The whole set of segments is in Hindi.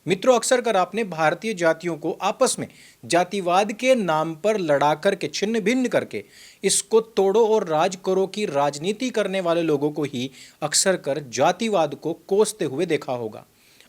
मित्रों, अक्सर कर आपने भारतीय जातियों को आपस में जातिवाद के नाम पर लड़ा करके छिन्न भिन्न करके इसको तोड़ो और राज करो की राजनीति करने वाले लोगों को ही अक्सर कर जातिवाद को कोसते हुए देखा होगा।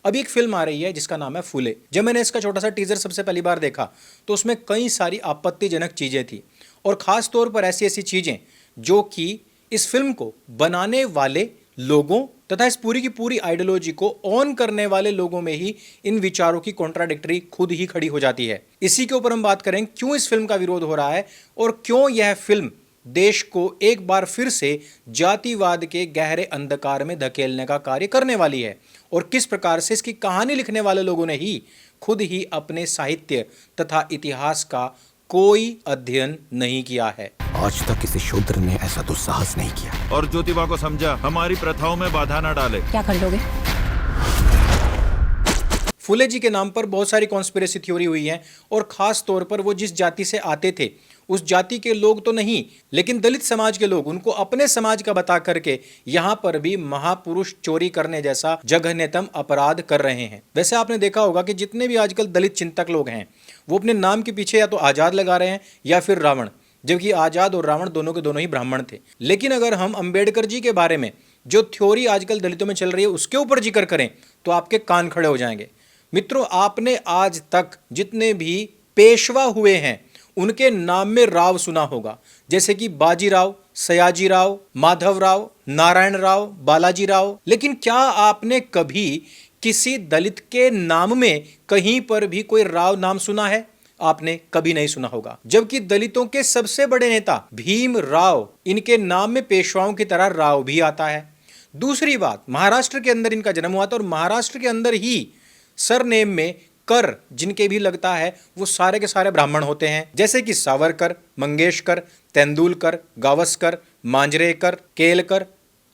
अभी एक फिल्म आ रही है जिसका नाम है फूले। जब मैंने इसका छोटा सा टीजर सबसे पहली बार देखा तो उसमें कई सारी आपत्तिजनक चीजें थी और खास तौर पर ऐसी ऐसी चीजें जो कि इस फिल्म को बनाने वाले लोगों तथा इस पूरी की पूरी आइडियोलॉजी को ऑन करने वाले लोगों में ही इन विचारों की कॉन्ट्राडिक्टरी खुद ही खड़ी हो जाती है। इसी के ऊपर हम बात करें क्यों इस फिल्म का विरोध हो रहा है और क्यों यह फिल्म देश को एक बार फिर से जातिवाद के गहरे अंधकार में धकेलने का कार्य करने वाली है और किस प्रकार से इसकी कहानी लिखने वाले लोगों ने ही खुद ही अपने साहित्य तथा इतिहास का कोई अध्ययन नहीं किया है। आज तक किसी शूद्र ने ऐसा दुस्साहस नहीं किया। और ज्योतिबा को समझा हमारी प्रथाओं में बाधा न डाले। क्या कर लोगे? फुले जी के नाम पर बहुत सारी कॉन्स्पिरेसी थ्योरी हुई है और खास तौर पर वो जिस जाति से आते थे उस जाति के लोग तो नहीं, लेकिन दलित समाज के लोग उनको अपने समाज का बता करके यहां पर भी महापुरुष चोरी करने जैसा जघन्यतम अपराध कर रहे हैं। वैसे आपने देखा होगा कि जितने भी आजकल दलित चिंतक लोग हैं वो अपने नाम के पीछे या तो आजाद लगा रहे हैं या फिर रावण, जबकि आजाद और रावण दोनों के दोनों ही ब्राह्मण थे। लेकिन अगर हम अंबेडकर जी के बारे में जो थ्योरी आजकल दलितों में चल रही है उसके ऊपर जिक्र करें तो आपके कान खड़े हो जाएंगे। मित्रों, आपने आज तक जितने भी पेशवा हुए हैं उनके नाम में राव सुना होगा, जैसे कि बाजीराव, सयाजीराव, माधवराव, नारायण राव, बालाजी राव। लेकिन क्या आपने कभी किसी दलित के नाम में कहीं पर भी कोई राव नाम सुना है? आपने कभी नहीं सुना होगा। जबकि दलितों के सबसे बड़े नेता भीम राव, इनके नाम में पेशवाओं की तरह राव भी आता है। दूसरी बात, महाराष्ट्र के अंदर इनका जन्म हुआ था और महाराष्ट्र के अंदर ही सरनेम में कर जिनके भी लगता है वो सारे के सारे ब्राह्मण होते हैं, जैसे कि सावरकर, मंगेशकर, तेंदुलकर, गावस्कर, मांजरेकर, केलकर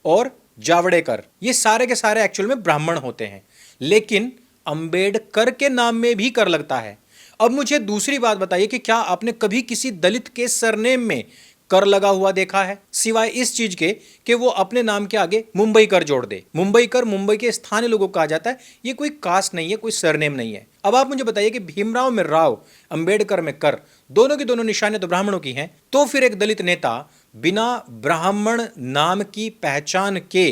और जावड़ेकर। ये सारे के सारे एक्चुअल में ब्राह्मण होते हैं, लेकिन अंबेडकर के नाम में भी कर लगता है। अब मुझे दूसरी बात बताइए कि क्या आपने कभी किसी दलित के सरनेम में कर लगा हुआ देखा है, सिवाय इस चीज के कि वो अपने नाम के आगे मुंबई कर जोड़ दे। मुंबई कर मुंबई के स्थानीय लोगों को कहा जाता है, ये कोई कास्ट नहीं है, कोई सरनेम नहीं है। अब आप मुझे बताइए कि भीमराव में राव, अंबेडकर में कर, दोनों की दोनों निशानियां तो ब्राह्मणों की हैं, तो फिर एक दलित नेता बिना ब्राह्मण नाम की पहचान के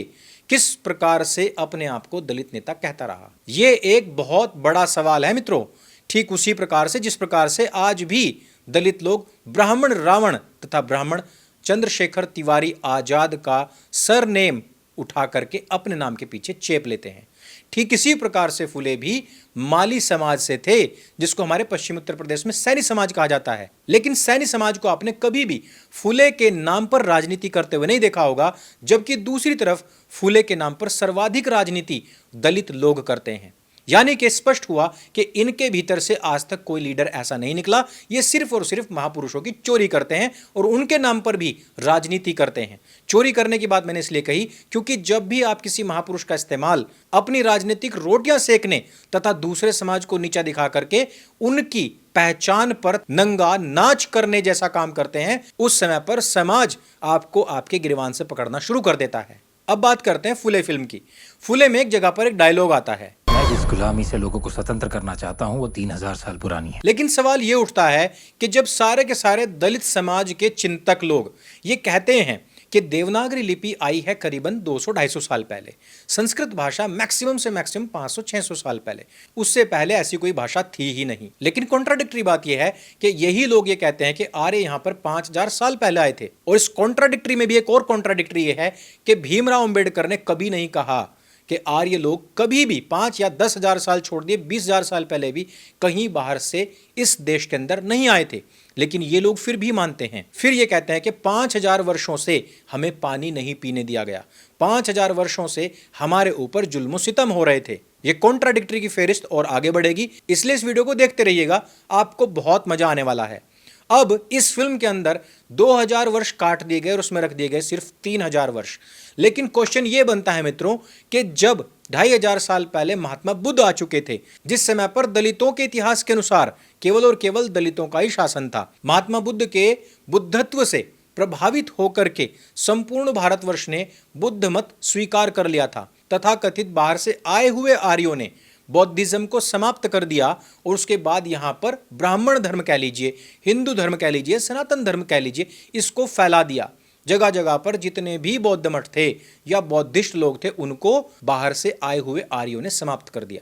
किस प्रकार से अपने आप को दलित नेता कहता रहा? ये एक बहुत बड़ा सवाल है मित्रों। ठीक उसी प्रकार से जिस प्रकार से आज भी दलित लोग ब्राह्मण रावण तथा ब्राह्मण चंद्रशेखर तिवारी आजाद का सरनेम उठा करके अपने नाम के पीछे चेप लेते हैं, ठीक इसी प्रकार से फुले भी माली समाज से थे, जिसको हमारे पश्चिम उत्तर प्रदेश में सैनी समाज कहा जाता है। लेकिन सैनी समाज को आपने कभी भी फुले के नाम पर राजनीति करते हुए नहीं देखा होगा, जबकि दूसरी तरफ फुले के नाम पर सर्वाधिक राजनीति दलित लोग करते हैं। यानी कि स्पष्ट हुआ कि इनके भीतर से आज तक कोई लीडर ऐसा नहीं निकला, ये सिर्फ और सिर्फ महापुरुषों की चोरी करते हैं और उनके नाम पर भी राजनीति करते हैं। चोरी करने की बात मैंने इसलिए कही क्योंकि जब भी आप किसी महापुरुष का इस्तेमाल अपनी राजनीतिक रोटियां सेकने तथा दूसरे समाज को नीचा दिखा करके उनकी पहचान पर नंगा नाच करने जैसा काम करते हैं, उस समय पर समाज आपको आपके गिरबान से पकड़ना शुरू कर देता है। अब बात करते हैं फुले फिल्म की। फुले में एक जगह पर एक डायलॉग आता है, मैं जिस गुलामी से लोगों को स्वतंत्र करना चाहता हूं वो 3000 साल पुरानी है। लेकिन सवाल यह उठता है कि जब सारे के सारे दलित समाज के चिंतक लोग ये कहते हैं कि देवनागरी लिपि आई है करीबन 200-250 साल पहले, संस्कृत भाषा मैक्सिमम से मैक्सिमम 500-600 साल पहले, उससे पहले ऐसी कोई भाषा थी ही नहीं। लेकिन कॉन्ट्राडिक्टरी बात यह है कि यही लोग ये कहते हैं कि आर्य यहां पर 5000 साल पहले आए थे। और इस कॉन्ट्राडिक्टरी में भी एक और कॉन्ट्राडिक्टरी यह है कि भीमराव अंबेडकर ने कभी नहीं कहा कि आर्य लोग कभी भी 5 या 10,000 साल छोड़ दिए 20,000 साल पहले भी कहीं बाहर से इस देश के अंदर नहीं आए थे। लेकिन ये लोग फिर भी मानते हैं, फिर ये कहते हैं कि 5,000 वर्षों से हमें पानी नहीं पीने दिया गया, 5,000 वर्षों से हमारे ऊपर जुल्म सितम हो रहे थे। ये कॉन्ट्राडिक्टरी की फेरिस्त और आगे बढ़ेगी, इसलिए इस वीडियो को देखते रहिएगा, आपको बहुत मजा आने वाला है। अब इस फिल्म के अंदर 2000 वर्ष काट दिए गए और उसमें रख दिए गए सिर्फ 3000 वर्ष। लेकिन क्वेश्चन यह बनता है मित्रों कि जब 2500 साल पहले महात्मा बुद्ध आ चुके थे, जिस समय पर दलितों के इतिहास के अनुसार केवल और केवल दलितों का ही शासन था, महात्मा बुद्ध के बुद्धत्व से प्रभावित होकर के संपूर्ण भारतवर्ष ने बुद्ध मत स्वीकार कर लिया था। तथा कथित बाहर से आए हुए आर्यों ने बौद्धिज्म को समाप्त कर दिया और उसके बाद यहाँ पर ब्राह्मण धर्म कह लीजिए, हिंदू धर्म कह लीजिए, सनातन धर्म कह लीजिए, इसको फैला दिया। जगह जगह पर जितने भी बौद्ध मठ थे या बौद्धिस्ट लोग थे उनको बाहर से आए हुए आर्यों ने समाप्त कर दिया।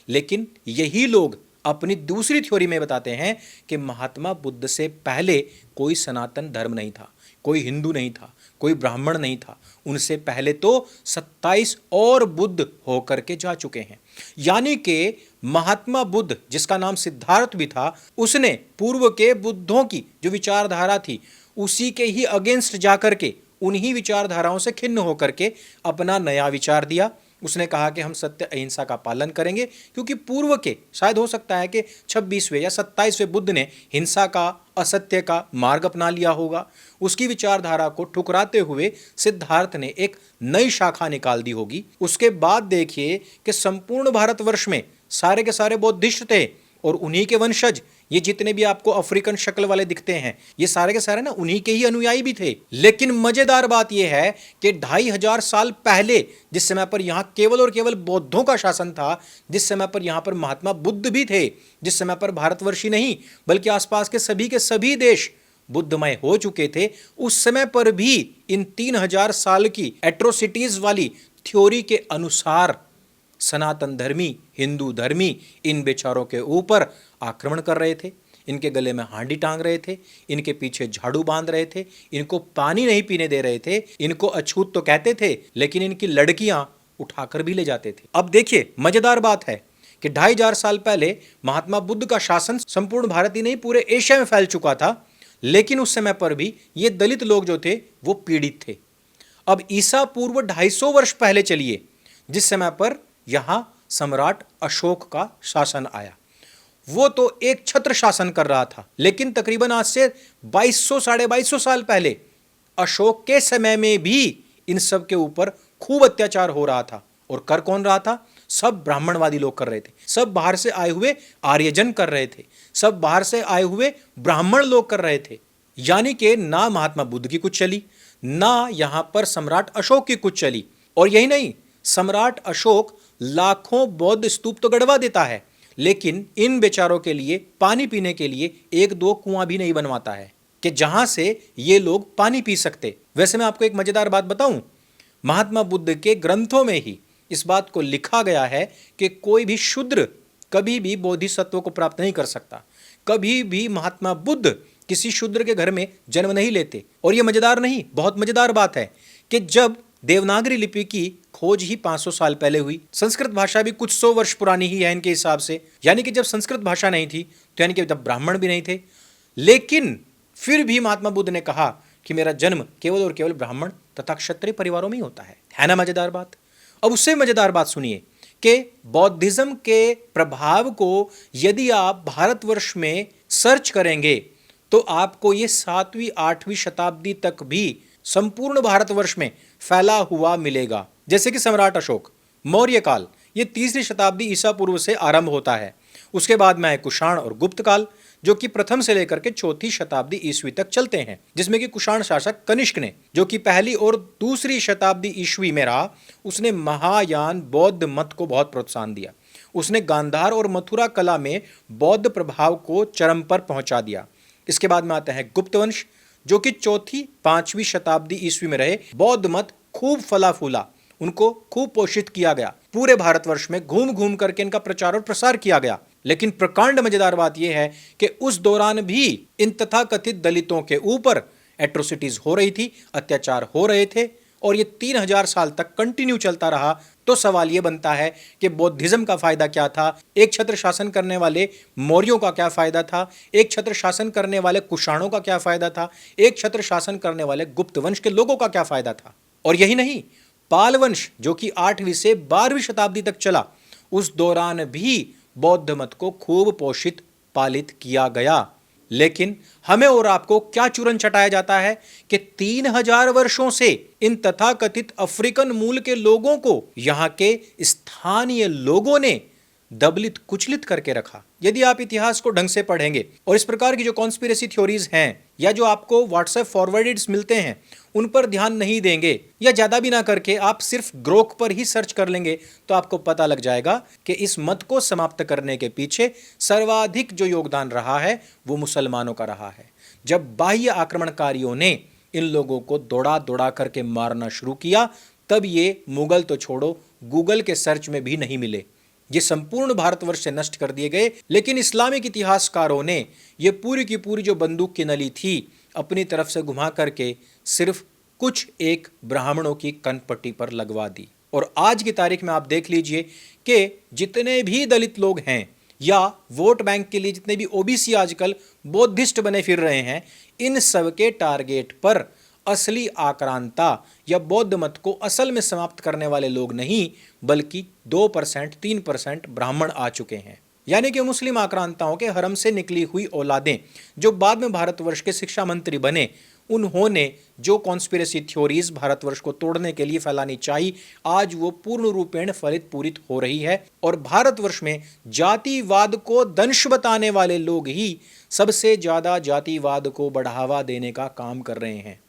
लेकिन यही लोग अपनी दूसरी थ्योरी में बताते हैं कि महात्मा बुद्ध से पहले कोई सनातन धर्म नहीं था, कोई हिंदू नहीं था, कोई ब्राह्मण नहीं था, उनसे पहले तो 27 और बुद्ध होकर के जा चुके हैं। यानी कि महात्मा बुद्ध, जिसका नाम सिद्धार्थ भी था, उसने पूर्व के बुद्धों की जो विचारधारा थी उसी के ही अगेंस्ट जाकर के, उन्हीं विचारधाराओं से खिन्न होकर के अपना नया विचार दिया। उसने कहा कि हम सत्य अहिंसा का पालन करेंगे, क्योंकि पूर्व के शायद हो सकता है कि 26वें या 27वें बुद्ध ने हिंसा का, असत्य का मार्ग अपना लिया होगा। उसकी विचारधारा को ठुकराते हुए सिद्धार्थ ने एक नई शाखा निकाल दी होगी। उसके बाद देखिए कि संपूर्ण भारतवर्ष में सारे के सारे बौद्धिस्ट थे और उन्हीं के वंशज, ये जितने भी आपको अफ्रीकन शक्ल वाले दिखते हैं, ये सारे के सारे ना उन्हीं के ही अनुयायी भी थे। लेकिन मजेदार बात यह है कि 2500 साल पहले, जिस समय पर यहाँ केवल और केवल बौद्धों का शासन था, जिस समय पर यहाँ पर महात्मा बुद्ध भी थे, जिस समय पर भारतवर्ष ही नहीं बल्कि आसपास के सभी देश बुद्धमय हो चुके थे, उस समय पर भी इन 3000 साल की एट्रोसिटीज वाली थ्योरी के अनुसार सनातन धर्मी, हिंदू धर्मी इन बेचारों के ऊपर आक्रमण कर रहे थे, इनके गले में हांडी टांग रहे थे, इनके पीछे झाड़ू बांध रहे थे, इनको पानी नहीं पीने दे रहे थे, इनको अछूत तो कहते थे लेकिन इनकी लड़कियां उठाकर भी ले जाते थे। अब देखिए मजेदार बात है कि 2500 साल पहले महात्मा बुद्ध का शासन संपूर्ण भारत ही नहीं पूरे एशिया में फैल चुका था, लेकिन उस समय पर भी ये दलित लोग जो थे वो पीड़ित थे। अब ईसा पूर्व 250 वर्ष पहले चलिए, जिस समय पर यहां सम्राट अशोक का शासन आया, वो तो एक छत्र शासन कर रहा था, लेकिन तकरीबन आज से 2200 साढ़े 2200 साल पहले अशोक के समय में भी इन सब के ऊपर खूब अत्याचार हो रहा था। और कर कौन रहा था? सब ब्राह्मणवादी लोग कर रहे थे, सब बाहर से आए हुए आर्यजन कर रहे थे, सब बाहर से आए हुए ब्राह्मण लोग कर रहे थे। यानी कि ना महात्मा बुद्ध की कुछ चली, ना यहां पर सम्राट अशोक की कुछ चली। और यही नहीं, सम्राट अशोक लाखों बौद्ध स्तूप तो गड़वा देता है, लेकिन इन बेचारों के लिए पानी पीने के लिए 1-2 कुआं भी नहीं बनवाता है कि जहां से ये लोग पानी पी सकते। वैसे मैं आपको एक मजेदार बात बताऊं, महात्मा बुद्ध के ग्रंथों में ही इस बात को लिखा गया है कि कोई भी शूद्र कभी भी बोधिसत्व को प्राप्त नहीं कर सकता। कभी भी महात्मा बुद्ध किसी शूद्र के घर में जन्म नहीं लेते। और यह मजेदार नहीं, बहुत मजेदार बात है कि जब देवनागरी लिपि की खोज ही 500 साल पहले हुई, संस्कृत भाषा भी कुछ 100 वर्ष पुरानी ही है इनके हिसाब से, यानी कि जब संस्कृत भाषा नहीं थी तो यानी कि जब ब्राह्मण भी नहीं थे, लेकिन फिर भी महात्मा बुद्ध ने कहा कि मेरा जन्म केवल और केवल ब्राह्मण तथा क्षत्रिय परिवारों में ही होता है ना मजेदार बात। अब उससे मजेदार बात सुनिए कि बौद्धिज्म के प्रभाव को यदि आप भारतवर्ष में सर्च करेंगे तो आपको ये 7वीं 8वीं शताब्दी तक भी संपूर्ण भारतवर्ष में फैला हुआ मिलेगा। जैसे कि सम्राट अशोक, मौर्य काल, ये 3री शताब्दी ईसा पूर्व से आरंभ होता है। उसके बाद में आए कुषाण और गुप्त काल, जो कि प्रथम से लेकर के 4थी शताब्दी ईस्वी तक चलते हैं, जिसमें कि कुषाण शासक कनिष्क ने, जो कि 1ली और 2री शताब्दी ईस्वी में रहा, उसने महायान बौद्ध मत को बहुत प्रोत्साहन दिया। उसने गांधार और मथुरा कला में बौद्ध प्रभाव को चरम पर पहुंचा दिया। इसके बाद में आता है गुप्त वंश, जो कि 4थी 5वीं शताब्दी ईस्वी में रहे। बौद्ध मत खूब फला फूला, उनको खूब पोषित किया गया, पूरे भारतवर्ष में घूम घूम करके इनका प्रचार और प्रसार किया गया। लेकिन प्रकांड मजेदार बात यह है कि उस दौरान भी इन तथाकथित दलितों के ऊपर एट्रोसिटीज हो रही थी, अत्याचार हो रहे थे, और ये 3000 साल तक कंटिन्यू चलता रहा। तो सवाल ये बनता है कि बौद्धिज्म का फायदा क्या था, एक छत्र शासन करने वाले मौर्यों का क्या फायदा था, एक छत्र शासन करने वाले कुषाणों का क्या फायदा था, एक छत्र शासन करने वाले गुप्त वंश के लोगों का क्या फायदा था। और यही नहीं, पाल वंश जो कि 8वीं से 12वीं शताब्दी तक चला, उस दौरान भी बौद्ध मत को खूब पोषित पालित किया गया। लेकिन हमें और आपको क्या चूरन चटाया जाता है कि 3000 वर्षों से इन तथाकथित अफ्रीकन मूल के लोगों को यहाँ के स्थानीय लोगों ने दबलित कुचलित करके रखा। यदि आप इतिहास को ढंग से पढ़ेंगे और इस प्रकार की जो कॉन्स्पिरेसी थ्योरीज हैं या जो आपको व्हाट्सएप फॉरवर्डेड्स मिलते हैं उन पर ध्यान नहीं देंगे, या ज़्यादा भी ना करके आप सिर्फ ग्रोक पर ही सर्च कर लेंगे, तो आपको पता लग जाएगा कि इस मत को समाप्त करने के पीछे सर्वाधिक जो योगदान रहा है वो मुसलमानों का रहा है। जब बाह्य आक्रमणकारियों ने इन लोगों को दौड़ा दौड़ा करके मारना शुरू किया, तब ये मुगल तो छोड़ो, गूगल के सर्च में भी नहीं मिले। ये संपूर्ण भारतवर्ष से नष्ट कर दिए गए। लेकिन इस्लामिक इतिहासकारों ने ये पूरी की पूरी जो बंदूक की नली थी अपनी तरफ से घुमा करके सिर्फ कुछ एक ब्राह्मणों की कनपट्टी पर लगवा दी। और आज की तारीख में आप देख लीजिए कि जितने भी दलित लोग हैं या वोट बैंक के लिए जितने भी ओबीसी आजकल बौद्धिस्ट बने फिर रहे हैं, इन सब के टारगेट पर असली आक्रांता या बौद्ध मत को असल में समाप्त करने वाले लोग नहीं, बल्कि 2% 3% ब्राह्मण आ चुके हैं। यानी कि मुस्लिम आक्रांताओं के हरम से निकली हुई औलादें जो बाद में भारतवर्ष के शिक्षा मंत्री बने, उन्होंने जो कॉन्स्पिरेसी थ्योरीज भारतवर्ष को तोड़ने के लिए फैलानी चाहिए, आज वो पूर्ण रूपेण फलित पूरित हो रही है। और भारतवर्ष में जातिवाद को दंश बताने वाले लोग ही सबसे ज्यादा जातिवाद को बढ़ावा देने का काम कर रहे हैं,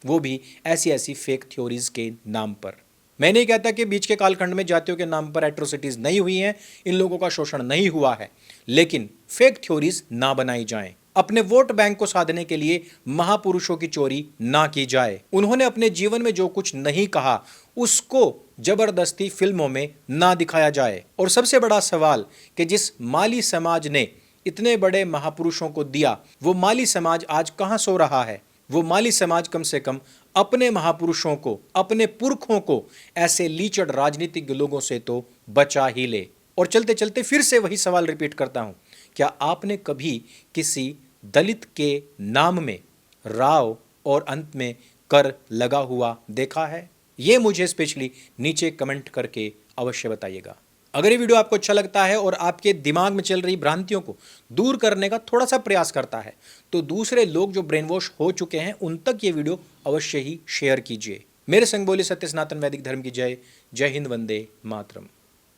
वो भी ऐसी ऐसी फेक थ्योरीज के नाम पर। मैं नहीं कहता कि बीच के कालखंड में जातियों के नाम पर एट्रोसिटीज नहीं हुई हैं, इन लोगों का शोषण नहीं हुआ है, लेकिन फेक थ्योरीज ना बनाई जाएं। अपने वोट बैंक को साधने के लिए महापुरुषों की चोरी ना की जाए। उन्होंने अपने जीवन में जो कुछ नहीं कहा उसको जबरदस्ती फिल्मों में ना दिखाया जाए। और सबसे बड़ा सवाल कि जिस माली समाज ने इतने बड़े महापुरुषों को दिया, वो माली समाज आज कहां सो रहा है? वो माली समाज कम से कम अपने महापुरुषों को, अपने पुरखों को ऐसे लीचड़ राजनीतिक लोगों से तो बचा ही ले। और चलते चलते फिर से वही सवाल रिपीट करता हूं, क्या आपने कभी किसी दलित के नाम में राव और अंत में कर लगा हुआ देखा है? ये मुझे स्पेशली नीचे कमेंट करके अवश्य बताइएगा। अगर ये वीडियो आपको अच्छा लगता है और आपके दिमाग में चल रही भ्रांतियों को दूर करने का थोड़ा सा प्रयास करता है, तो दूसरे लोग जो ब्रेन वॉश हो चुके हैं उन तक ये वीडियो अवश्य ही शेयर कीजिए। मेरे संग बोले सत्य सनातन वैदिक धर्म की जय। जय हिंद, वंदे मातरम।